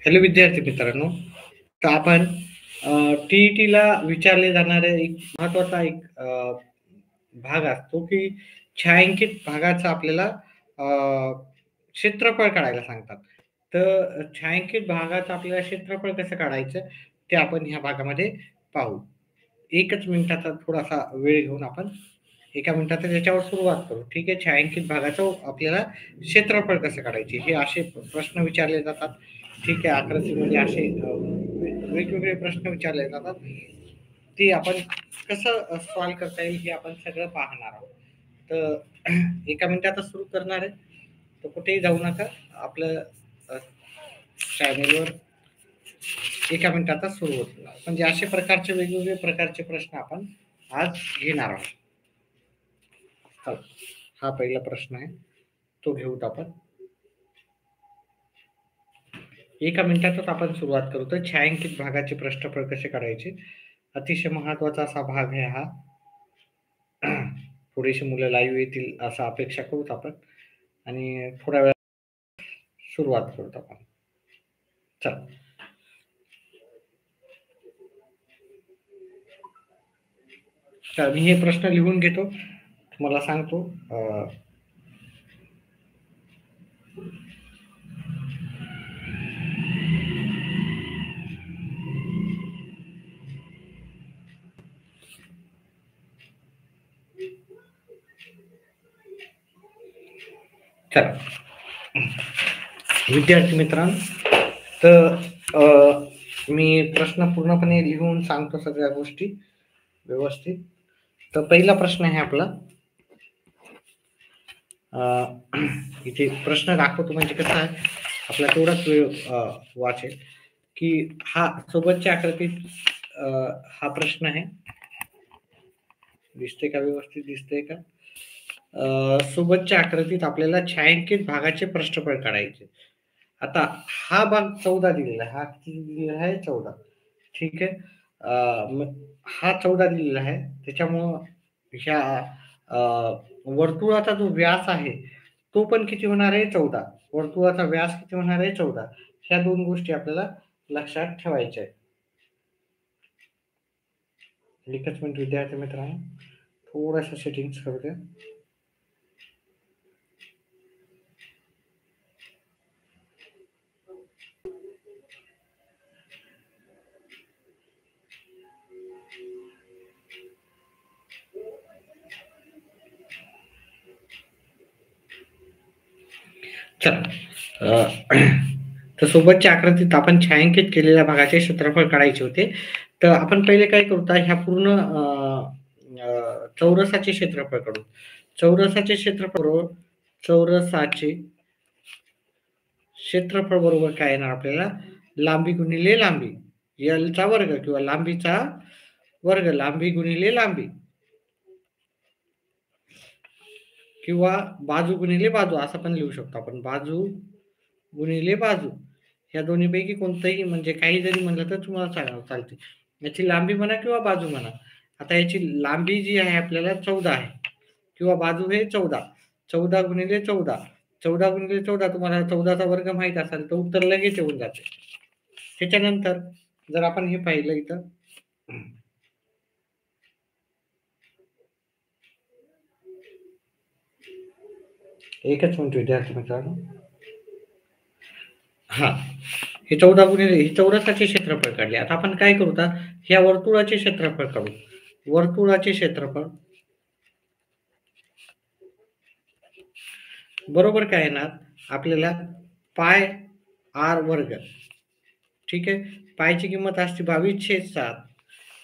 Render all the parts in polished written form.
Hello विद्यार्थी मित्रांनो, तर आपण टीईटीला विचारले जाणारे एक महत्वाचा भाग असतो की छायांकित भागाचा आपल्याला क्षेत्रफळ काढायला सांगतात. तर छायांकित भागाचं आपल्याला क्षेत्रफळ कसं काढायचं ते आपण ह्या भागामध्ये पाहू. एकच मिनिटाचा थोडासा वेळ घेऊन आपण एका मिनिटात त्याच्यावर सुरुवात करू. ठीक आहे. छायांकित भागाचं आपल्याला क्षेत्रफळ कसं काढायचे हे असे प्रश्न विचारले जातात. ठीक आहे. आकृतीमध्ये असे वेगवेगळे प्रश्न विचारले जातात. ते आपण कसं सॉल्व करता येईल हे आपण सगळं पाहणार आहोत. तर एका मिनिटातच सुरू करणार आहे. तर कुठेही जाऊ नका. आपलं चॅनेलवर एका मिनिटातच सुरू होणार. म्हणजे असे प्रकारचे वेगवेगळे प्रकारचे प्रश्न आपण आज घेणार आहोत. हा पहिला प्रश्न आहे, तो घेऊत आपण. एका मिनिटातच आपण सुरुवात करू. तर छायांकित भागाचे प्रश्नफळ कसे काढायचे, अतिशय महत्वाचा असा भाग आहे हा. थोडीशी मुलं लाईव्ह येतील असं अपेक्षा करूत आपण आणि थोड्या वेळा सुरुवात करूत आपण. चला. तर मी हे प्रश्न लिहून घेतो, तुम्हाला सांगतो. चला विद्यार्थी मित्रांनो, तर मी प्रश्न पूर्णपणे लिहून सांगतो सगळ्या गोष्टी व्यवस्थित. तर पहिला प्रश्न आहे आपला. इथे प्रश्न दाखवतो म्हणजे कसं आहे, आपला तेवढाच वेळ वाचेल की हा सोबतच्या आकृतीत हा प्रश्न आहे. दिसते का? व्यवस्थित दिसते का? सोबतच्या आकृतीत आपल्याला छायांकित भागाचे प्रश्नफळ काढायचे. आता हा भाग 14 दिलेला आहे. हा किती दिलेला आहे? 14. ठीक आहे. हा 14 दिलेला आहे. त्याच्यामुळं ह्या वर्तुळाचा जो व्यास आहे तो पण किती होणार आहे? 14. वर्तुळाचा व्यास किती होणार आहे? 14. ह्या दोन गोष्टी आपल्याला लक्षात ठेवायच्या आहेत. एकच मिनिट विद्यार्थी मित्रांनो, थोडंसं सेटिंग्स करू द्या. चला. तर सोबतच्या आकृतीत आपण छायांकित केलेल्या भागाचे क्षेत्रफळ काढायचे होते. तर आपण पहिले काय करू, ह्या पूर्ण चौरसाचे क्षेत्रफळ काढू. चौरसाचे क्षेत्रफळ बरोबर काय येणार आपल्याला? लांबी गुणिले लांबी, एल चा वर्ग किंवा लांबीचा वर्ग, लांबी गुणिले लांबी किंवा बाजू गुणिले बाजू असं पण लिहू शकतो आपण. बाजू गुणिले बाजू ह्या दोन्हीपैकी कोणतंही, म्हणजे काही जरी म्हणलं तर तुम्हाला चालते. याची लांबी म्हणा किंवा बाजू म्हणा. आता याची लांबी जी आहे आपल्याला 14 आहे किंवा बाजू हे 14. 14 गुणिले 14, 14 गुणिले 14, तुम्हाला 14चा वर्ग माहित असेल तर उत्तर लगेच येऊन जाते. त्याच्यानंतर जर आपण हे पाहिलं इथं, एकच मिनिट विद्यार्थी मित्रांनो. हा, हे 14 गुणिले हे चौरसाचे क्षेत्रफळ काढले. आता आपण काय करू, ह्या वर्तुळाचे क्षेत्रफळ काढू. वर्तुळाचे क्षेत्रफळ बरोबर काय येणार आपल्याला? पाय आर वर्ग. ठीक आहे. पायची किंमत असते 22/7.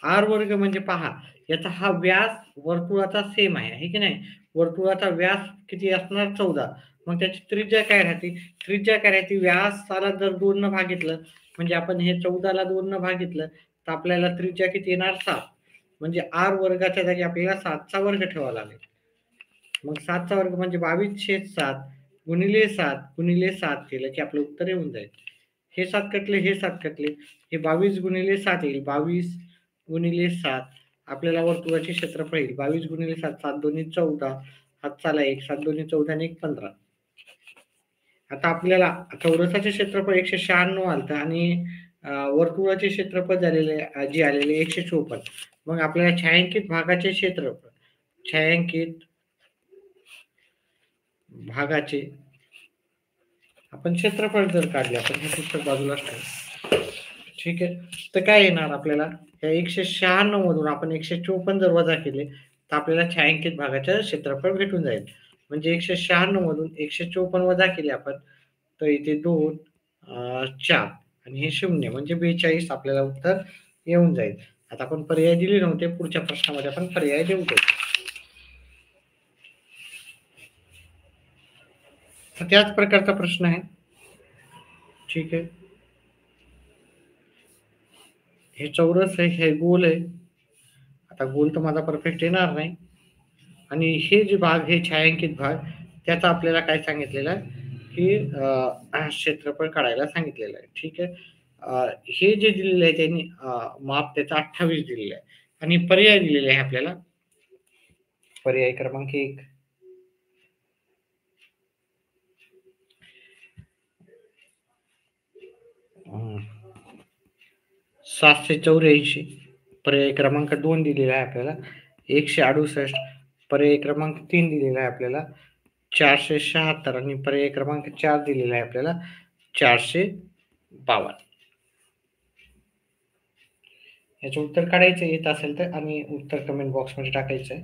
आर वर्ग म्हणजे पहा, याचा हा व्यास वर्तुळाचा सेम आहे की नाही? वर्तुळाचा व्यास किती असणार? 14. मग त्याची त्रिज्या काय राहते? त्रिज्या काय राहते? व्यासाला जर 2 न भागितलं, म्हणजे आपण हे 14ला 2 न भागितलं तर आपल्याला त्रिज्या किती येणार? 7. म्हणजे आर वर्गाच्या जागी आपल्याला 7चा वर्ग ठेवावा लागेल. मग 7चा वर्ग म्हणजे 22/7 गुणिले 7 गुणिले 7 केलं की आपलं उत्तर येऊन जाईल. हे 7 कटले, हे 7 कटले, हे 22 गुणिले 7 येईल. 22 गुणिले 7 आपल्याला वर्तुळाचे क्षेत्रफळ येईल. 22 गुणिले 7, 7 दोन्ही 14, हात चाला 1, 7 दोन्ही 14 आणि 1 15. आता आपल्याला चौरसाचे क्षेत्रफळ 196 आलतं आणि वर्तुळाचे क्षेत्रफळ झालेले जे आलेले 154. मग आपल्याला छायांकित भागाचे क्षेत्रफळ, छायांकित भागाचे आपण क्षेत्रफळ जर काढले, आपण हे पुस्तक बाजूलाच ठेवू. ठीक आहे. तर काय येणार आपल्याला, या 196 मधून आपण 154 जर वजा केले, तर आपल्याला छायांकित भागाचं क्षेत्रफळ भेटून जाईल. म्हणजे 196 मधून 154 वजा केले आपण, तर इथे 2, 4 आणि हे 0 म्हणजे 42 आपल्याला उत्तर येऊन जाईल. आता आपण पर्याय दिले नव्हते, पुढच्या प्रश्नामध्ये आपण पर्याय देऊ. तर त्याच प्रकारचा प्रश्न आहे. ठीक आहे. हे चौरस आहे, हे गोल आहे. आता गोल तर माझा परफेक्ट येणार नाही. आणि हे जे भाग, हे छायांकित भाग, त्याचा आपल्याला काय सांगितलेलं आहे की क्षेत्रफळ काढायला सांगितलेलं आहे. ठीक आहे. हे जे दिलेलं आहे त्यांनी माप त्याचा 28 दिलेलं आहे आणि पर्याय दिलेले आहे आपल्याला. पर्याय क्रमांक 1, 784. पर्याय क्रमांक 2 दिलेला आहे आपल्याला 168. पर्याय क्रमांक 3 दिलेला आहे आपल्याला 476 आणि पर्याय क्रमांक 4 दिलेला आहे आपल्याला 452. याचं उत्तर काढायचं येत असेल तर आणि उत्तर कमेंट बॉक्समध्ये टाकायचं आहे.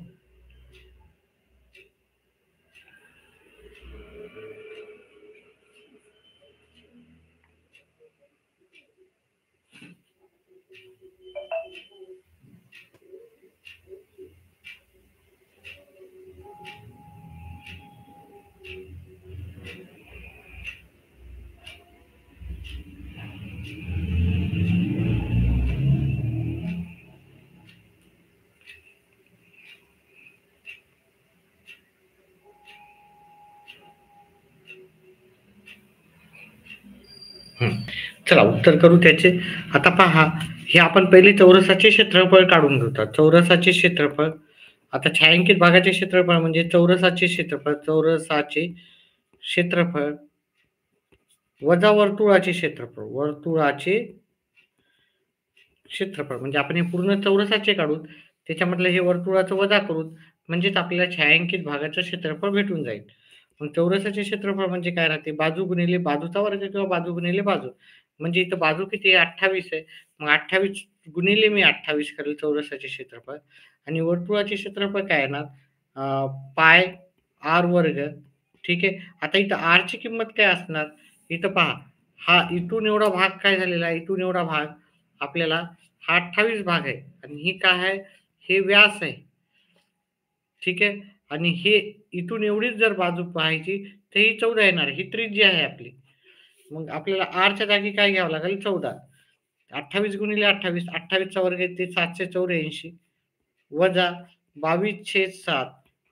चला उत्तर करू त्याचे. आता पहा, हे आपण पहिले चौरसाचे क्षेत्रफळ काढून घेतात. चौरसाचे क्षेत्रफळ, आता छायांकित भागाचे क्षेत्रफळ म्हणजे चौरसाचे क्षेत्रफळ, चौरसाचे क्षेत्रफळ वजा वर्तुळाचे क्षेत्रफळ, वर्तुळाचे क्षेत्रफळ म्हणजे आपण हे पूर्ण चौरसाचे काढून त्याच्यामधलं हे वर्तुळाचं वजा करून म्हणजेच आपल्याला छायांकित भागाचं क्षेत्रफळ भेटून जाईल. मग चौरसाचे क्षेत्रफळ म्हणजे काय राहते, बाजू गुणिले बाजूचा वर्ग किंवा बाजू गुणिले बाजू. म्हणजे इथं बाजू किती आहे, 28 आहे. मग 28 गुणिले मी 28 करेल चौरसाचे क्षेत्रफळ आणि वर्तुळाचे क्षेत्रफळ काय येणार, पाय आर वर्ग. ठीक आहे. आता इथं आर ची किंमत काय असणार, इथं पहा, हा इथून एवढा भाग काय झालेला आहे, इथून एवढा भाग आपल्याला हा 28 भाग आहे आणि ही काय आहे, हे व्यास आहे. ठीक आहे. आणि हे इथून एवढीच जर बाजू पाहायची तर ही 14 येणार, ही त्रिज्या आहे आपली. मग आपल्याला आरच्या जागी काय घ्यावं लागेल, 14. 28 गुणिले 28, 28चा वर्ग येते 784 वजा 22/7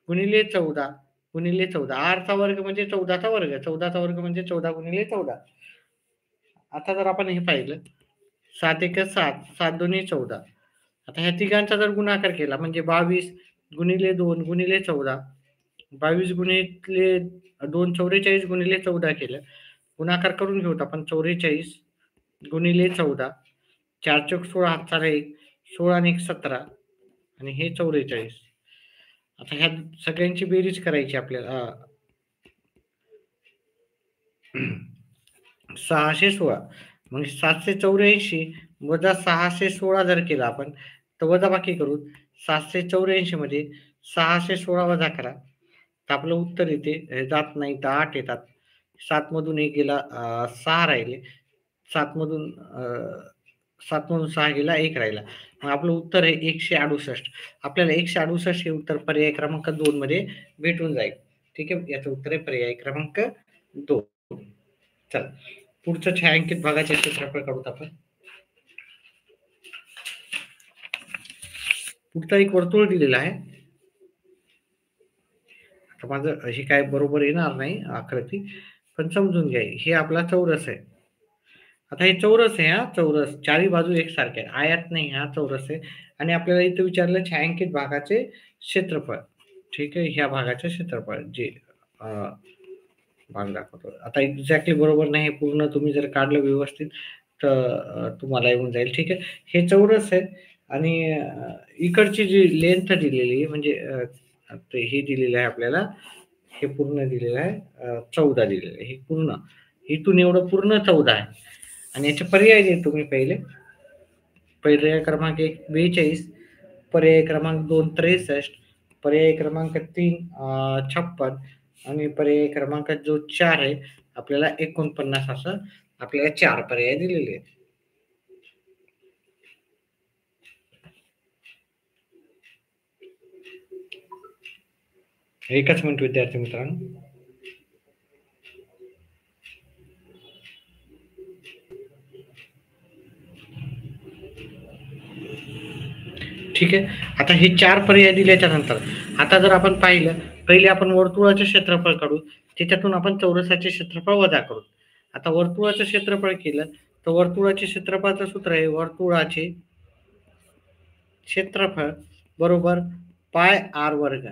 गुणिले 14 गुणिले 14. आरचा वर्ग म्हणजे 14चा वर्ग, 14चा वर्ग म्हणजे 14 गुणिले 14. आता जर आपण हे पाहिलं, 7 एक 7, 7 दोन्ही 14. आता ह्या तिघांचा जर गुणाकार केला म्हणजे 22 गुणिले 2 गुणिले 14, 22 गुणिले 2 44 गुणिले 14 केलं. गुणाकार करून घेऊत आपण, 44 गुणिले 14, 4 चोक 16, हातचा 1, 16 आणि 1 17 आणि हे 44. आता ह्या सगळ्यांची बेरीज करायची आपल्याला. 616 मग 784 वजा 616 जर केला आपण तर वजाबाकी करू. 784 मध्ये 616 वजा करा तर आपलं उत्तर येते, जात नाही तर 8 येतात. 7 मधून 1 गेला, 6 राहिले. 7 मधून 6 गेला, 1 राहिला. मग आपलं उत्तर आहे 168. आपल्याला 168 हे उत्तर पर्याय क्रमांक 2 मध्ये भेटून जाईल. ठीक आहे. याचं उत्तर आहे पर्याय क्रमांक 2. चला पुढचं छायांकित भागाचे क्षेत्रफळ काढूत आपण. पुढचा एक वर्तुळ दिलेला आहे. आता माझं हे काय बरोबर येणार नाही आकृती, पण समजून घ्या. हे आपला चौरस आहे. आता हे चौरस आहे, हा चौरस चारी बाजू एकसारखे आहे, आयत नाही, हा चौरस आहे. आणि आपल्याला इथे विचारलं छायांकित भागाचे क्षेत्रफळ. ठीक आहे. ह्या भागाचे क्षेत्रफळ जे भाग दाखवतो. आता एक्झॅक्टली बरोबर नाही, पूर्ण तुम्ही जर काढलं व्यवस्थित तर तुम्हाला येऊन जाईल. ठीक आहे. हे चौरस आहे आणि इकडची जी लेंथ दिलेली आहे म्हणजे ते हे दिलेलं आहे आपल्याला, हे पूर्ण दिलेलं आहे 14 दिलेलं आहे. हे पूर्ण इथून एवढं पूर्ण 14 आहे आणि याचे पर्याय देतो तुम्ही पहिले. पर्याय क्रमांक 1 42, पर्याय क्रमांक 2 63, पर्याय क्रमांक 3 56 आणि पर्याय क्रमांक जो 4 आहे आपल्याला 49 असं आपल्याला 4 पर्याय दिलेले आहेत. एकच मिनिट विद्यार्थी मित्रांनो. ठीक आहे. आता हे 4 पर्याय दिल्याच्या नंतर आता जर आपण पाहिलं, पहिले आपण वर्तुळाचे क्षेत्रफळ काढू, त्याच्यातून आपण चौरसाचे क्षेत्रफळ वजा करू. आता वर्तुळाचं क्षेत्रफळ केलं तर वर्तुळाचे क्षेत्रफळाचं सूत्र आहे वर्तुळाचे क्षेत्रफळ बरोबर पाय आर वर्ग.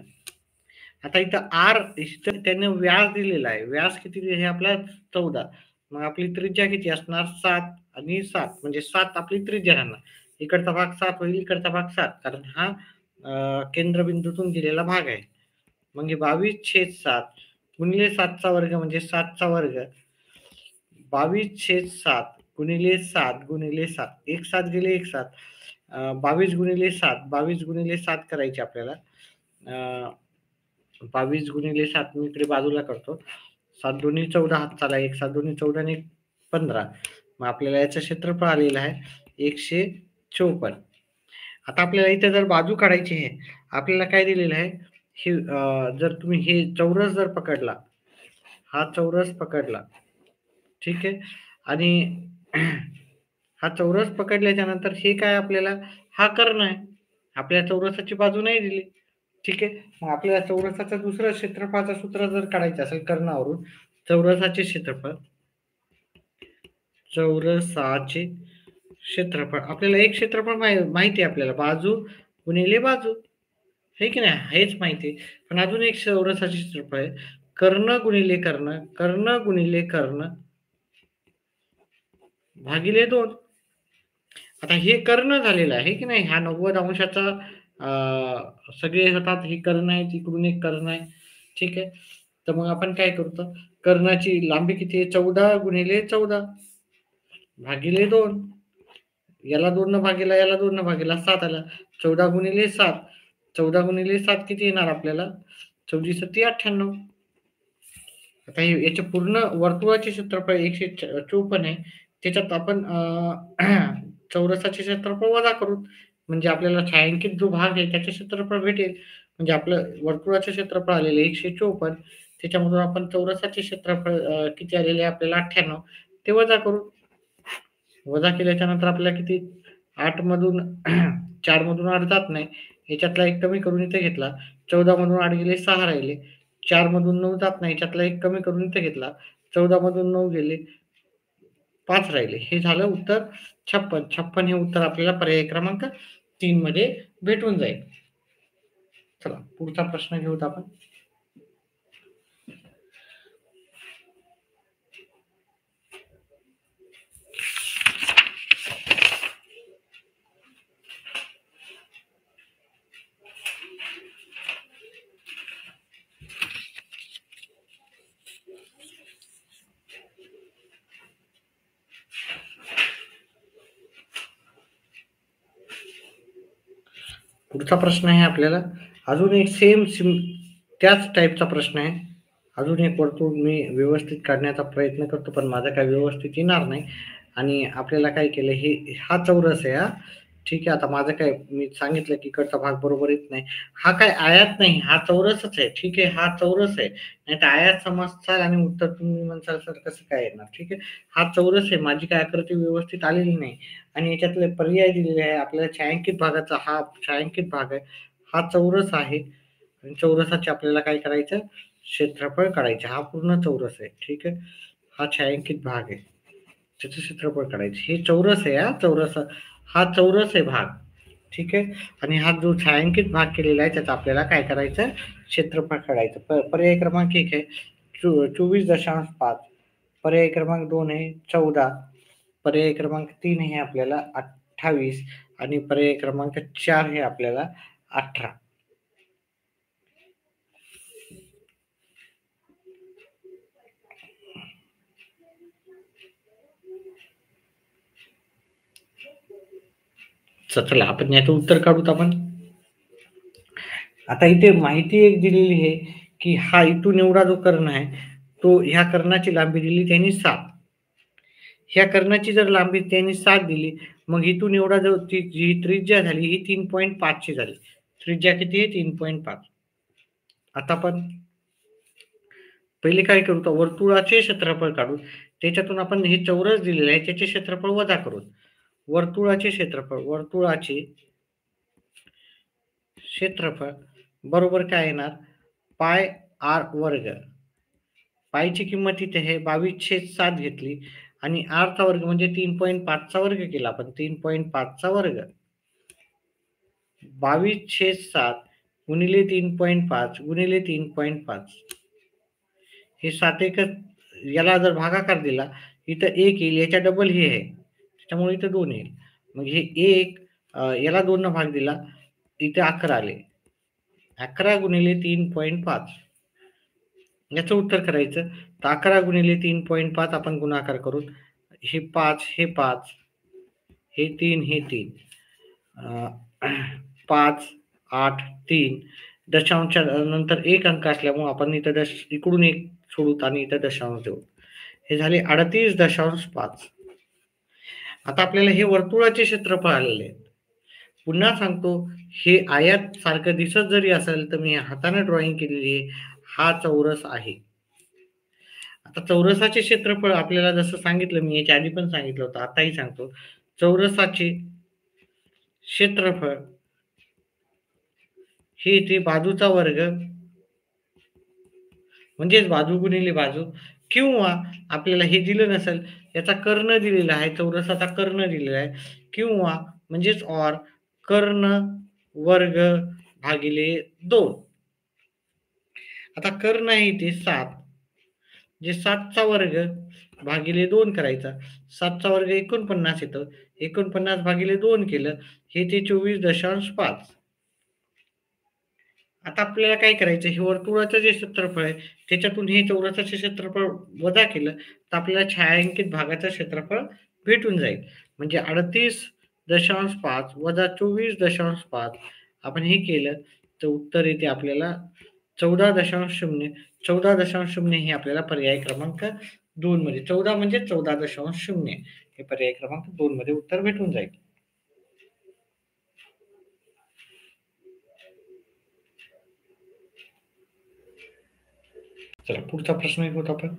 आता इथं आर त्याने व्यास दिलेला आहे. व्यास किती हे आपला 14. मग आपली त्रिज्या किती असणार 7 आणि 7 म्हणजे 7 आपली त्रिज्या राहणार. इकडचा भाग 7 होईल, इकडचा भाग 7 कारण हा केंद्रबिंदूतून दिलेला भाग आहे. मग हे 22/7 गुणिले 7चा वर्ग म्हणजे 7चा वर्ग 22/7 गुणिले 7 गुणिले 7 एक 7 गेले एक 7 22 गुणिले 7 22 गुणिले 7 करायचे आपल्याला 22 गुणिले 7 मी इकडे बाजूला करतो. 7 दुनी 14 हातचाला 1 7 दुनी 14 आणि 15 मग आपल्याला याचं क्षेत्रफळ आलेलं आहे 154. आता आपल्याला इथे जर बाजू काढायची आहे आपल्याला काय दिलेलं आहे हे जर तुम्ही हे चौरस जर पकडला, हा चौरस पकडला ठीक आहे आणि हा चौरस पकडल्याच्या नंतर हे काय आपल्याला हा कर्ण आहे. आपल्या चौरसाची बाजू नाही दिली. ठीक आहे. मग आपल्याला चौरसाचं दुसरं क्षेत्रफळाचं सूत्र जर काढायचं असेल कर्णावरून चौरसाचे क्षेत्रफळ चौरसाचे क्षेत्रफळ आपल्याला एक क्षेत्रफळ माहिती आहे आपल्याला बाजू गुणिले बाजू हे की नाही हेच माहिती आहे. पण अजून एक चौरसाचे क्षेत्रफळ आहे कर्ण गुणिले कर्ण कर्ण गुणिले कर्ण भागिले 2. आता हे कर्ण झालेलं आहे की नाही ह्या 90 अंशाचा सगळे होतात हे कर्ण आहे इकडून एक कर्ण आहे. ठीक आहे. तर मग आपण काय करतो कर्णाची लांबी किती आहे 14 गुणिले 14 भागिले 2 याला 2 न भागेला याला 2 न भागेला 7 आला 14 गुणिले 7 14 गुणिले 7 किती येणार आपल्याला 14 7 98. आता हे याचे पूर्ण वर्तुळाचे क्षेत्रफळ 154 आहे. त्याच्यात आपण चौरसाचे क्षेत्रफळ वजा करू म्हणजे आपल्याला छायांकित जो भाग आहे त्याचे क्षेत्रफळ भेटेल. म्हणजे आपलं वर्तुळाचे क्षेत्रफळ आलेले 154 त्याच्यामधून आपण चौरसाचे क्षेत्रफळ किती आलेले आपल्याला 98 ते वजा करू. वजा केल्याच्या नंतर आपल्याला किती 8 मधून 4 मधून 8 जात नाही. याच्यातला एक कमी करून इथे घेतला 14 मधून 8 गेले 6 राहिले 4 मधून 9 जात नाही. याच्यातला एक कमी करून इथे घेतला 14 मधून 9 गेले 5 राहिले. हे झालं उत्तर 56. 56 हे उत्तर आपल्याला पर्याय क्रमांक 3 मध्ये भेटून जाईल. चला पुढचा प्रश्न घेऊत आपण. पुढचा प्रश्न आहे आपल्याला अजून एक त्याच टाईपचा प्रश्न आहे. अजून एक वर्तुळ मी व्यवस्थित काढण्याचा प्रयत्न करतो पण माझा काही व्यवस्थित येणार नाही आणि आपल्याला काय केलं हे हा चौरस आहे हा. ठीक आहे. आता माझं काय मी सांगितलं की इकडचा भाग बरोबर येत नाही. हा काय आयात नाही हा चौरसच आहे. ठीक आहे. हा चौरस आहे. नाही तर आयात समजचाल आणि उत्तर तुम्ही म्हणसाल सर कसं काय येणार. ठीक आहे. हा चौरस आहे. माझी काय आकृती व्यवस्थित आलेली नाही आणि याच्यातले पर्याय दिलेले आहे आपल्याला छायांकित भागाचा हा छायांकित भाग आहे. हा चौरस आहे आणि चौरसाचे आपल्याला काय करायचं क्षेत्रफळ काढायचे. हा पूर्ण चौरस आहे. ठीक आहे. हा छायांकित भाग आहे. त्याचं क्षेत्रफळ काढायचे. हे चौरस आहे हा चौरस आहे भाग. ठीक आहे. आणि हा जो छायांकित भाग केलेला आहे त्याचा आपल्याला काय करायचं क्षेत्रफळ काढायचं. पर्याय क्रमांक 1 आहे 24.5, पर्याय क्रमांक 2 आहे 14, पर्याय क्रमांक 3 हे आपल्याला 28 आणि पर्याय क्रमांक 4 हे आपल्याला 18. चला आपण याचं उत्तर काढूत आपण. आता इथे माहिती एक दिलेली आहे की हा इथून एवढा जो कर्ण आहे तो ह्या कर्णाची लांबी दिली त्यांनी 7. ह्या कर्णाची जर लांबी त्यांनी 7 दिली, मग इथून एवढा जो जी त्रिज्या झाली ही 3.5 ची झाली. त्रिज्या किती आहे? 3.5. आता आपण पहिले काय करू तर वर्तुळाचे क्षेत्रफळ काढू. त्याच्यातून आपण हे चौरस दिलेलं आहे त्याचे क्षेत्रफळ वजा करू. वर्तुळाचे क्षेत्रफळ बरोबर काय येणार? पाय आर वर्ग. पायची किंमत इथे आहे 22/7 घेतली आणि आर चा वर्ग म्हणजे 3.5 चा वर्ग केला आपण. 3.5 चा वर्ग 22/7 गुणिले 3.5 गुणिले 3.5. हे 7 एकच, याला जर भागाकार दिला इथं 1 येईल, याच्या डबल हे आहे त्याच्यामुळे इथं 2 येईल. मग हे 1 याला 2 न भाग दिला इथे 11 आले. 11 गुणिले 3.5 याचं उत्तर करायचं तर 11 गुणिले 3.5 आपण गुणाकार करून हे 5 हे 5 हे 3 हे 3 5 8 3 दशांश नंतर एक अंक असल्यामुळे आपण इथं इकडून एक सोडूत आणि इथं दशांश देऊ. हे झाले 38.5. आता आपल्याला हे वर्तुळाचे क्षेत्रफळ आलेले आहे. पुन्हा सांगतो हे आयत सारखं दिसत जरी असेल तर मी हाताने ड्रॉइंग केलेली आहे. हा चौरस आहे. आता चौरसाचे क्षेत्रफळ आपल्याला जसं सांगितलं मी याच्या आधी पण सांगितलं होतं आताही सांगतो. चौरसाचे क्षेत्रफळ हे इथे बाजूचा वर्ग म्हणजेच बाजू गुणिले बाजू, किंवा आपल्याला हे दिलं नसेल याचा कर्ण दिलेला आहे, चौरसाचा कर्ण दिलेला आहे, किंवा म्हणजेच ऑर कर्ण वर्ग भागिले 2. आता कर्ण आहे इथे 7, जे 7 चा वर्ग भागिले 2 करायचा. 7 चा वर्ग 49 येतं. 49 भागिले 2 केलं हे ते 24.5. आता आपल्याला काय करायचं, हे वर्तुळाचं जे क्षेत्रफळ आहे त्याच्यातून हे चौरसाचे क्षेत्रफळ वजा केलं तर आपल्याला छायांकित भागाचं क्षेत्रफळ भेटून जाईल. म्हणजे 38.5 वजा 24.5 आपण हे केलं तर उत्तर येते आपल्याला 14.0. 14.0 हे आपल्याला पर्याय क्रमांक 2 मध्ये 14 म्हणजे 14.0 हे पर्याय क्रमांक 2 मध्ये उत्तर भेटून जाईल. चला पुढचा प्रश्न घेऊत आपण.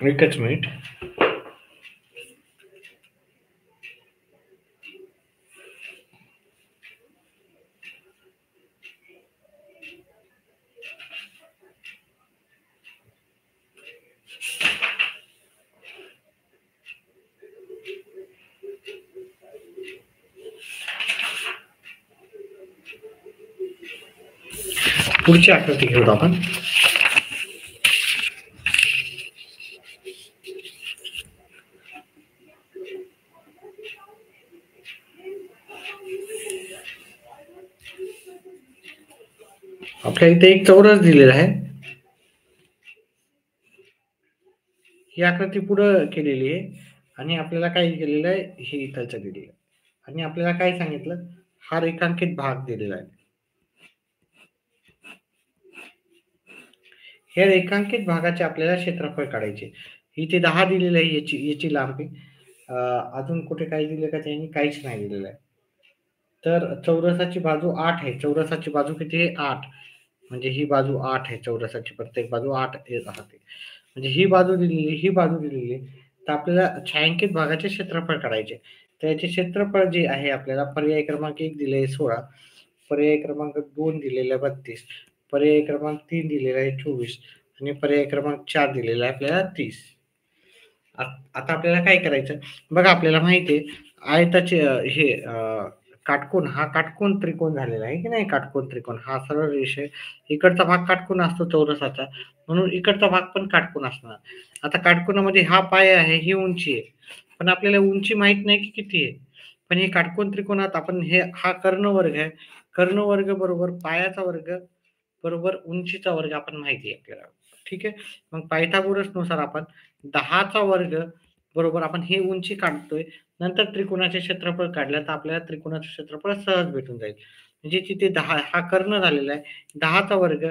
एकच मिनिट. पुढची आकृती घेऊत आपण. आपल्या इथे एक चौरस दिलेला आहे. ही आकृती पुढे केलेली आहे आणि आपल्याला काय केलेलं आहे हे इथलचं दिलेलं आहे आणि आपल्याला काय सांगितलं हा रेखांकित भाग दिलेला आहे. हे रेखांकित भागाचे आपल्याला क्षेत्रफळ काढायचे. इथे 10 दिलेलं आहे याची लांबी. अजून कुठे काही दिलं का त्यांनी? काहीच नाही दिलेलं आहे. तर चौरसाची बाजू 8 आहे. चौरसाची बाजू किती आहे? 8. म्हणजे ही बाजू 8 आहे. चौरसाची प्रत्येक बाजू 8 राहते. म्हणजे ही बाजू दिलेली, ही बाजू दिलेली. तर आपल्याला छायांकित भागाचे क्षेत्रफळ काढायचे. तर याचे क्षेत्रफळ जे आहे आपल्याला पर्याय क्रमांक 1 दिले आहे 16, पर्याय क्रमांक 2 दिलेला आहे 32, पर्याय क्रमांक 3 दिलेला आहे 24 आणि पर्याय क्रमांक 4 दिलेला आहे आपल्याला 30. आता आपल्याला काय करायचं? बघा आपल्याला माहिती आहे आयताचे काटकोन हा काटकोन त्रिकोण झालेला आहे की नाही? काटकोन त्रिकोण हा सरळ रेष आहे. इकडचा भाग काटकोन असतो चौरसाचा, म्हणून इकडचा भाग पण काटकोन असणार. आता काटकोनामध्ये हा पाय आहे, ही उंची आहे. पण आपल्याला उंची माहित नाही की किती आहे. पण हे काटकोन त्रिकोणात आपण हा कर्णवर्ग आहे. कर्णवर्ग बरोबर पायाचा वर्ग बरोबर उंचीचा वर्ग आपण माहिती आहे आपल्याला. ठीक आहे. मग पायथागोरसनुसार आपण 10चा वर्ग बरोबर आपण ही उंची काढतोय. नंतर त्रिकोणाचे क्षेत्रफळ काढलं तर आपल्याला त्रिकोणाचे क्षेत्रफळ सहज भेटून जाईल. म्हणजे तिथे 10 हा कर्ण झालेला आहे. 10चा वर्ग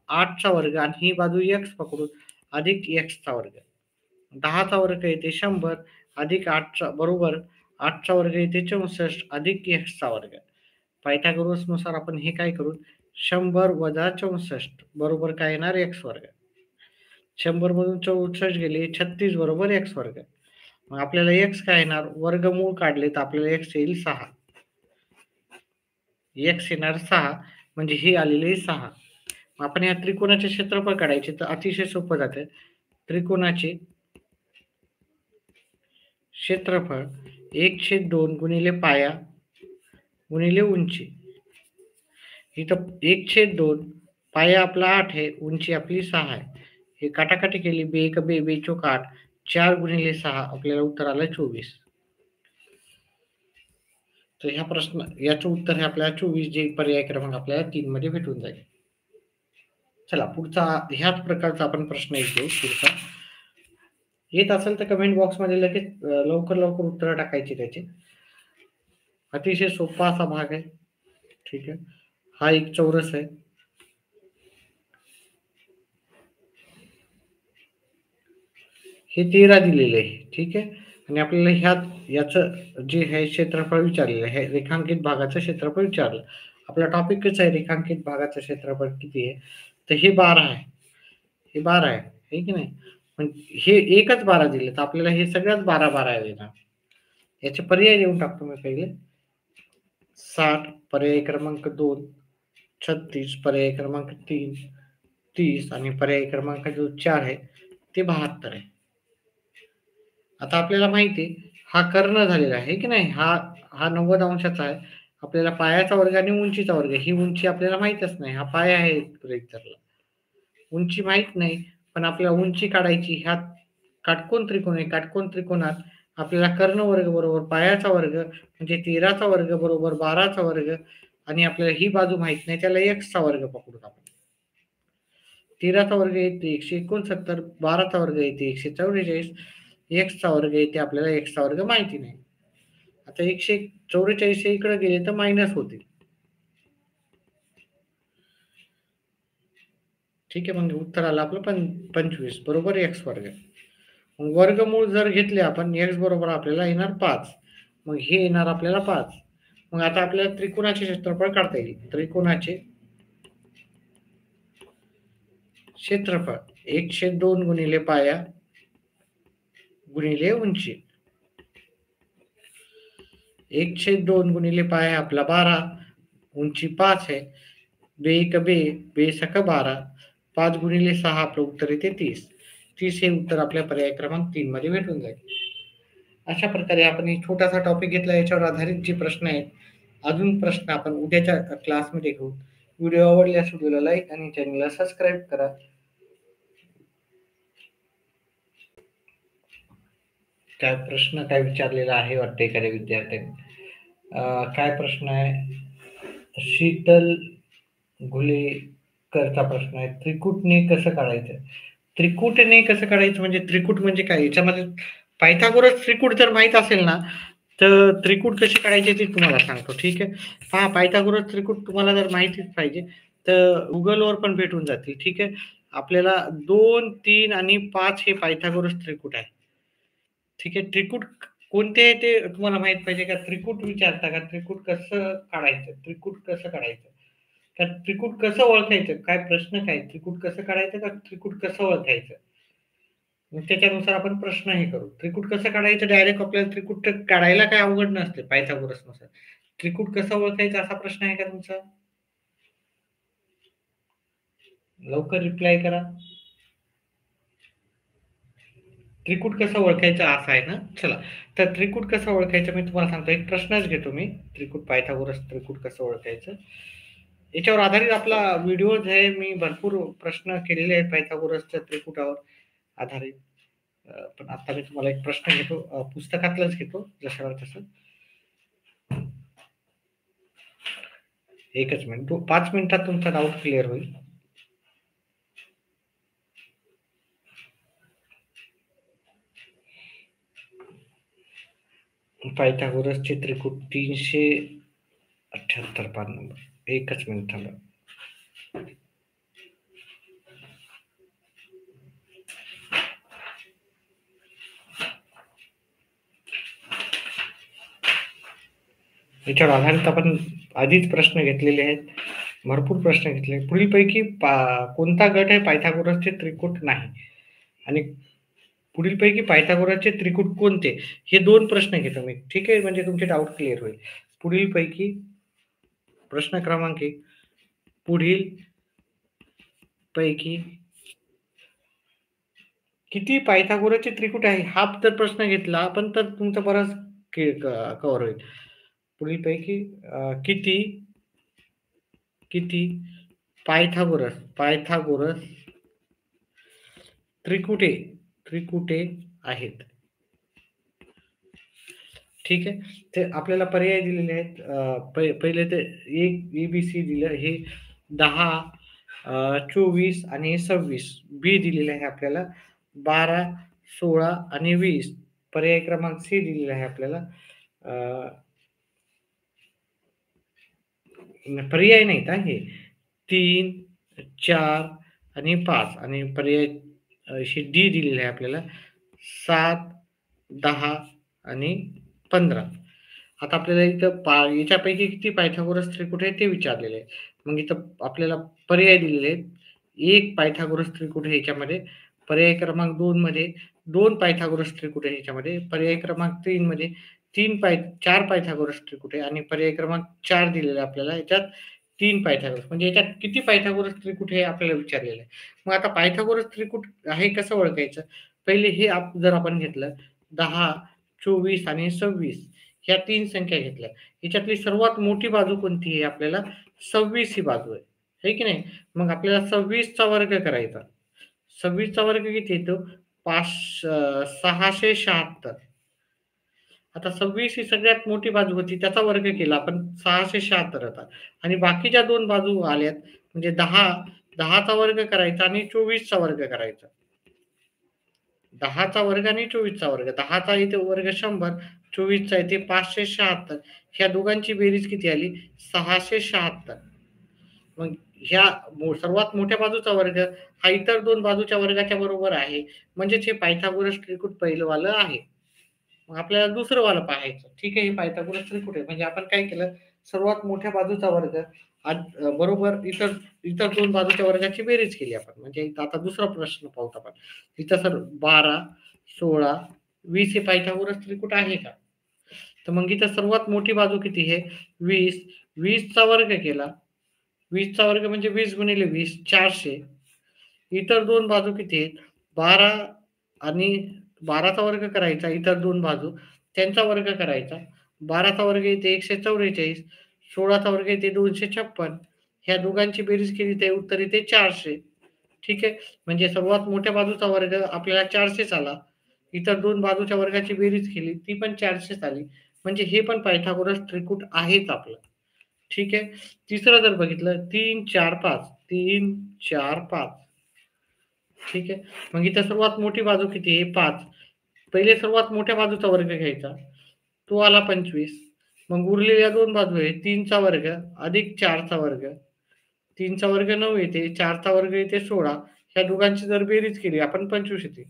8चा वर्ग आणि ही बाजू x पकडून अधिक x चा वर्ग. 10चा वर्ग येते 100 अधिक 8चा बरोबर 8चा वर्ग येते 64 अधिक x चा वर्ग. पायथागोरसनुसार आपण हे काय करू 100 वजा 64 बरोबर काय येणार x वर्ग. 100 मधून 64 गेले 36 बरोबर x वर्ग. मग आपल्याला x काय येणार वर्गमूळ काढले तर आपल्याला x येईल 6. x येणार 6 म्हणजे हे आलेले 6. आपण या त्रिकोणाचे क्षेत्रफळ काढायचे तर अतिशय सोपं जातं. त्रिकोणाचे क्षेत्रफळ 1/2 गुणिले पाया गुणिले उंची. इथं 1/2 पाया आपला 8 आहे, उंची आपली 6 आहे. हे काटाकाटी केली बे एक बे बे चोक 8 4 गुणिले 6 आपल्याला उत्तर आलं 24. तर ह्या प्रश्न याचं उत्तर हे आपल्याला 24 जे पर्याय क्रमांक आपल्याला 3 मध्ये भेटून जाईल. चला पुढचा ह्याच प्रकारचा आपण प्रश्न घेऊ पुढचा. येत असेल तर कमेंट बॉक्समध्ये लगेच लवकर उत्तर टाकायची त्याची. अतिशय सोपा असा भाग आहे. ठीक आहे. हा एक चौरस आहे. हे 13 दिलेले आहे. ठीक आहे. आणि आपल्याला याचं जे आहे क्षेत्रफळ विचारलेलं आहे. रेखांकित भागाचं क्षेत्रफळ विचारलं. आपला टॉपिकच आहे रेखांकित भागाचं क्षेत्रफळ किती आहे? तर हे 12 आहे. हे 12 आहे. हे की नाही? पण हे एकच 12 दिले तर आपल्याला हे सगळ्याच 12 देणार. याचे पर्याय देऊन टाकतो मी पहिले. 60 पर्याय क्रमांक 2, 36 पर्याय क्रमांक 3, 30 आणि पर्याय क्रमांक जो 4 आहे ते 72 आहे. आता आपल्याला माहिती आहे हा कर्ण झालेला आहे की नाही? हा 90 अंशाचा आहे. आपल्याला पायाचा वर्ग आणि उंचीचा वर्ग. ही उंची आपल्याला माहीतच नाही. हा पाय आहे गृहीत धरला. उंची माहित नाही, पण आपल्याला उंची काढायची. ह्यात काटकोन त्रिकोण आहे. काटकोन त्रिकोणात आपल्याला कर्ण वर्ग बरोबर पायाचा वर्ग म्हणजे 13चा वर्ग बरोबर 12चा वर्ग आणि आपल्याला ही बाजू माहित नाही त्याला x चा वर्ग पकडू आपण. 13चा वर्ग येते 169, 12चा वर्ग येते 144, x चा वर्ग येते आपल्याला x चा वर्ग माहिती नाही. आता 144 इकडे गेले तर मायनस होतील. ठीक आहे. मग उत्तर आलं आपलं 25 बरोबर x वर्ग. मग वर्गमूळ जर घेतले आपण x बरोबर आपल्याला येणार 5. मग हे येणार आपल्याला 5. मग आता आपल्याला त्रिकोणाचे क्षेत्रफळ काढता येईल. त्रिकोणाचे क्षेत्रफळ 1/2 गुणिले पाया गुणिले उंची. 1/2 गुणिले पाया आपला 12, उंची 5 आहे. बे एक बे, बे सक 12, 5 गुणिले 6 आपलं उत्तर येते 30. 30 हे उत्तर आपल्या पर्याय क्रमांक 3 मध्ये भेटून जाईल. अशा प्रकारे आपण एक छोटासा टॉपिक घेतला याच्यावर आधारित जे प्रश्न आहेत. अजून प्रश्न आपण उद्याच्या क्लासमध्ये घेऊ. व्हिडिओ आवडल्यास व्हिडिओला लाईक आणि चॅनलला सबस्क्राईब करा. काय प्रश्न काय विचारलेला आहे वाटते एखाद्या विद्यार्थ्याने. काय प्रश्न आहे? शीतल घुलेकरचा प्रश्न आहे. त्रिकूटने कसं काढायचं? त्रिकूटने कसं काढायचं म्हणजे त्रिकूट म्हणजे काय? याच्यामध्ये पायथागोरस त्रिकूट जर माहित असेल ना तर त्रिकूट कसे काढायचे ते तुम्हाला सांगतो. ठीक आहे. पहा पायथागोरस त्रिकूट तुम्हाला जर माहितीच पाहिजे तर गुगलवर पण भेटून जातील. ठीक आहे. आपल्याला 2, 3 आणि 5 हे पायथागोरस त्रिकूट आहे. ठीक आहे. त्रिकूट कोणते आहे ते तुम्हाला माहित पाहिजे का? त्रिकूट विचारता का? त्रिकूट कसं काढायचं? त्रिकूट कसं काढायचं? का त्रिकूट कसं ओळखायचं? काय प्रश्न काय? त्रिकूट कसं काढायचं का त्रिकूट कसं ओळखायचं? मग त्याच्यानुसार आपण प्रश्न हे करू. त्रिकूट कसं काढायचं? डायरेक्ट आपल्याला त्रिकूट काढायला काही अवघड नसते पायथागोरसनुसार. त्रिकूट कसं ओळखायचं असा प्रश्न आहे का तुमचा? लवकर रिप्लाय करा. त्रिकूट कसं ओळखायचं असं आहे ना? चला. तर त्रिकूट कसं ओळखायचं मी तुम्हाला सांगतो. एक प्रश्नच घेतो मी. त्रिकूट पायथागोरस त्रिकूट कसं ओळखायचं? याच्यावर आधारित आपला व्हिडिओज आहे. मी भरपूर प्रश्न केलेले आहेत पायथागोरसच्या त्रिकुटावर आधारित. पण आता मी तुम्हाला एक प्रश्न घेतो. पुस्तकातलाच घेतो जसं तसं. एकच मिनिट. 5 मिनिटात तुमचा डाऊट क्लिअर होईल. पायथागोरसचे त्रिकूट 378 पान नंबर. एकच मिनिट थांबा. याच्यावर आधारित आपण आधीच प्रश्न घेतलेले आहेत. भरपूर प्रश्न घेतले. पुढीलपैकी कोणता गट आहे पायथागोरसचे त्रिकूट नाही? आणि पुढीलपैकी पायथागोरसचे त्रिकूट कोणते? हे 2 प्रश्न घेतो मी. ठीक आहे? म्हणजे तुमचे डाऊट क्लिअर होईल. पुढीलपैकी प्रश्न क्रमांक 1 पुढील पैकी किती पायथागोरसचे त्रिकूट आहे? हा जर प्रश्न घेतला आपण तर तुमचं बरंच कव्हर होईल. पुढीलपैकी किती पायथागोरस त्रिकुटे आहेत? ठीक आहे. ते आपल्याला पर्याय दिलेले आहेत. पहिले ते एक ए-बी-सी दिलं. हे 10, 24 आणि 26 बी दिलेलं आहे आपल्याला. 12, 16 आणि 20 पर्याय क्रमांक सी दिलेला आहे आपल्याला. पर्याय नाहीत हां हे. 3, 4 आणि 5 आणि पर्याय डी दिलेला आहे आपल्याला. 7, 10 आणि 15. आता आपल्याला इथं याच्यापैकी किती पायथागोरस त्रिकूट आहे ते विचारलेलं आहे. मग इथं आपल्याला पर्याय दिलेले आहेत. 1 पायथागोरस त्रिकूट आहे याच्यामध्ये. पर्याय क्रमांक 2 मध्ये 2 पायथागोरस त्रिकूट आहे याच्यामध्ये. पर्याय क्रमांक 3 मध्ये 4 पायथागोरस त्रिकूट आहे आणि पर्याय क्रमांक 4 दिलेला आहे आपल्याला याच्यात 3 पायथागोरस. म्हणजे याच्यात किती पायथागोरस त्रिकूट हे आपल्याला विचारलेलं आहे. मग आता पायथागोरस त्रिकूट आहे कसं ओळखायचं? पहिले हे जर आपण घेतलं 10, 24 आणि 26 ह्या 3 संख्या घेतल्या. ह्याच्यातली सर्वात मोठी बाजू कोणती आहे? आपल्याला 26 ही बाजू आहे. आहे की नाही? मग आपल्याला 26 चा वर्ग करायचा. 26 चा वर्ग किती येतो? 676. आता 26 ही सगळ्यात मोठी बाजू होती. त्याचा वर्ग केला आपण 676 होता. आणि बाकीच्या 2 बाजू आल्यात म्हणजे 10 चा वर्ग करायचा आणि 24 चा वर्ग करायचा. 10 चा वर्ग आणि 24 चा वर्ग. 10 चा इथे वर्ग 100, 24 चा इथे 576. ह्या दोघांची बेरीज किती आली? 676. मग ह्या सर्वात मोठ्या बाजूचा वर्ग हा इतर 2 बाजूच्या वर्गाच्या बरोबर आहे. म्हणजेच हे पायथागोरस त्रिकूट पहिलंवालं आहे. मग आपल्याला दुसरं वालं पाहायचं. ठीक आहे, हे पायथागोरस त्रिकूट आहे. म्हणजे आपण काय केलं, सर्वात मोठ्या बाजूचा वर्ग बरोबर इतर इतर 2 बाजूच्या वर्गाची बेरीज केली आपण. म्हणजे इथं आता दुसरा प्रश्न पाहूत आपण. इथं सर 12, 16, 20 हे पायथागोरस त्रिकूट आहे का? तर मग इथं सर्वात मोठी बाजू किती आहे? 20. 20 चा वर्ग केला. 20 चा वर्ग म्हणजे 20 गुणिले 20 400. इतर 2 बाजू किती आहेत? 12 आणि 12 चा वर्ग करायचा इतर 2 बाजू, त्यांचा वर्ग करायचा. 12 चा वर्ग येते 144, 16 चा वर्ग येते 256. ह्या दोघांची बेरीज केली तर उत्तर येते 400. ठीक आहे. म्हणजे सर्वात मोठ्या बाजूचा वर्ग आपल्याला 400 आला. इतर 2 बाजूच्या वर्गाची बेरीज केली ती पण 400 आली. म्हणजे हे पण पायथागोरस त्रिकूट आहेच आपलं. ठीक आहे. तिसरं जर बघितलं 3, 4, 5. 3, 4, 5. ठीक आहे. मग इथं सर्वात मोठी बाजू किती आहे? 5. पहिले सर्वात मोठ्या बाजूचा वर्ग घ्यायचा. तो आला 25. मग उरलेल्या 2 बाजू आहेत. 3 चा वर्ग अधिक 4 चा वर्ग. 3 चा वर्ग 9 येते. 4 चा वर्ग येते 16. ह्या दोघांची जर बेरीज केली आपण 25 येते.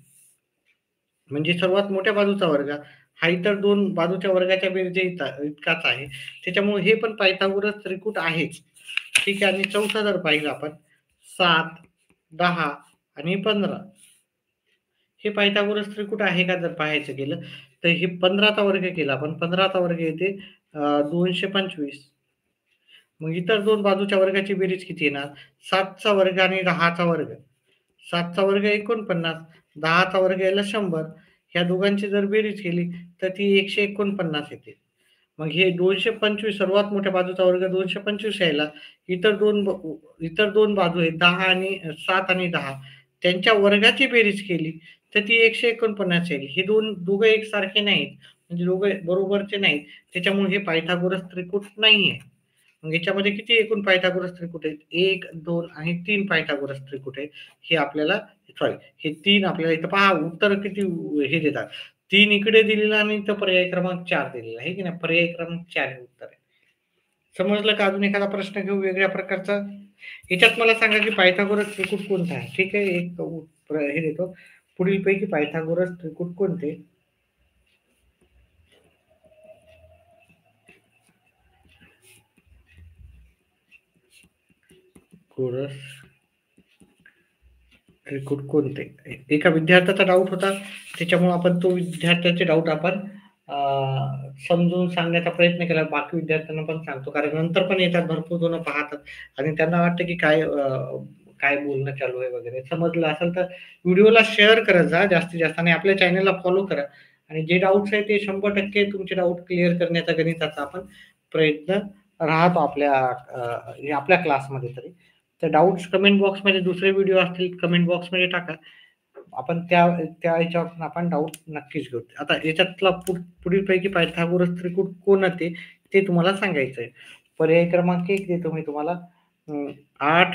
म्हणजे सर्वात मोठ्या बाजूचा वर्ग हा इतर दोन बाजूच्या वर्गाच्या बेरजे इतकाच आहे. त्याच्यामुळे हे पण पायथागोरस त्रिकूट आहेच. ठीक आहे. आणि चौथा जर पाहिलं आपण 7, 10 आणि 15 हे पायथागोरस त्रिकूट आहे का जर पाहायचं गेलं तर हे 15चा वर्ग केला आपण 15चा वर्ग येते 225. मग इतर दोन बाजूच्या वर्गाची बेरीज किती येणार? 7चा वर्ग आणि 10चा वर्ग. 7चा वर्ग 49, 10चा वर्ग यायला 100. ह्या दोघांची जर बेरीज केली तर ती 149 येते. मग हे 225 सर्वात मोठ्या बाजूचा वर्ग 225 यायला इतर दोन बाजू आहेत 10 आणि 7 आणि 10 त्यांच्या वर्गाची बेरीज केली तर ती 149 येईल. हे दोघं एकसारखे नाहीत म्हणजे दोघे बरोबरचे नाहीत. त्याच्यामुळे हे पायथागोरस त्रिकूट नाहीये. मग याच्यामध्ये किती एकूण पायथागोरस त्रिकूट आहेत? 1, 2 आणि 3 पायथागोरस त्रिकूट आहेत. हे आपल्याला सॉरी हे 3 आपल्याला इथं पहा उत्तर किती हे देतात. 3 इकडे दिलेला आणि इथं पर्याय क्रमांक 4 दिलेला आहे की नाही? पर्याय क्रमांक 4 हे उत्तर आहे. समजलं का? अजून एखादा प्रश्न घेऊ वेगळ्या प्रकारचा. याच्यात मला सांगा की पायथागोरस त्रिकूट कोणता आहे? ठीक आहे. एक हे देतो. पुढीलपैकी पायथागोरस त्रिकूट कोणते? गोरस त्रिकूट कोणते? एका विद्यार्थ्याचा डाऊट होता त्याच्यामुळे आपण तो विद्यार्थ्याचे डाऊट आपण समजून सांगण्याचा प्रयत्न केला. बाकी विद्यार्थ्यांना पण सांगतो कारण नंतर पण येतात भरपूर जण पाहतात आणि त्यांना वाटतं की काय बोलणं चालू आहे वगैरे. समजलं असेल तर व्हिडिओला शेअर करत जा जास्तीत जास्त आणि आपल्या चॅनलला फॉलो करा आणि जे डाऊट्स आहेत ते 100% तुमचे डाऊट क्लिअर करण्याचा गणिताचा आपण प्रयत्न राहतो आपल्या क्लासमध्ये तरी. तर डाउट्स कमेंट बॉक्समध्ये दुसरे व्हिडिओ असतील कमेंट बॉक्समध्ये टाका. आपण त्या ह्याच्यावरून आपण डाऊट नक्कीच घेऊ. आता याच्यातला पुढीलपैकी पायथागोरस त्रिकूट कोणते ते तुम्हाला सांगायचं आहे. पर्याय क्रमांक 1 देतो मी तुम्हाला 8,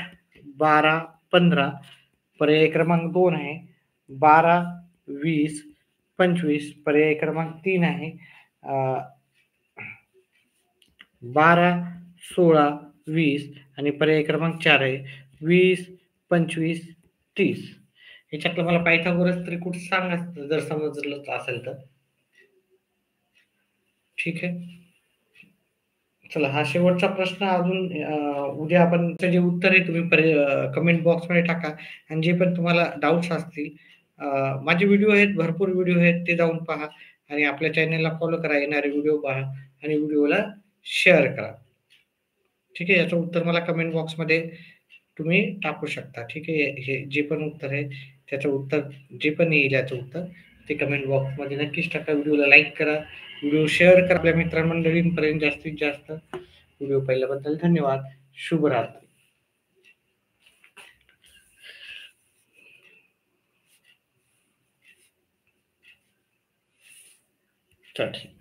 12, 15. पर्याय क्रमांक 2 आहे 12, 20, 25. पर्याय क्रमांक 3 आहे 12, 16, 20 आणि पर्याय क्रमांक 4 आहे 20, 25, 30. याच्यातलं मला पायथागोरस त्रिकूट सांगा जर समजलं असेल तर. ठीक आहे. चला हा शेवटचा प्रश्न अजून उद्या आपण जे उत्तर आहे तुम्ही कमेंट बॉक्समध्ये टाका आणि जे पण तुम्हाला डाऊट्स असतील माझे व्हिडिओ आहेत भरपूर व्हिडिओ आहेत ते जाऊन पहा आणि आपल्या चॅनलला फॉलो करा. येणारे व्हिडिओ पहा आणि व्हिडिओला शेअर करा. ठीक आहे. याचं उत्तर मला कमेंट बॉक्समध्ये तुम्ही टाकू शकता. ठीक आहे. हे जे पण उत्तर आहे त्याचं उत्तर जे पण येईल याचं उत्तर ते कमेंट बॉक्समध्ये नक्कीच टाका. व्हिडिओला लाईक करा. व्हिडिओ शेअर करा आपल्या मित्रमंडळींपर्यंत जास्तीत जास्त. व्हिडिओ पाहिल्याबद्दल धन्यवाद. शुभरात्री. चल ठीक.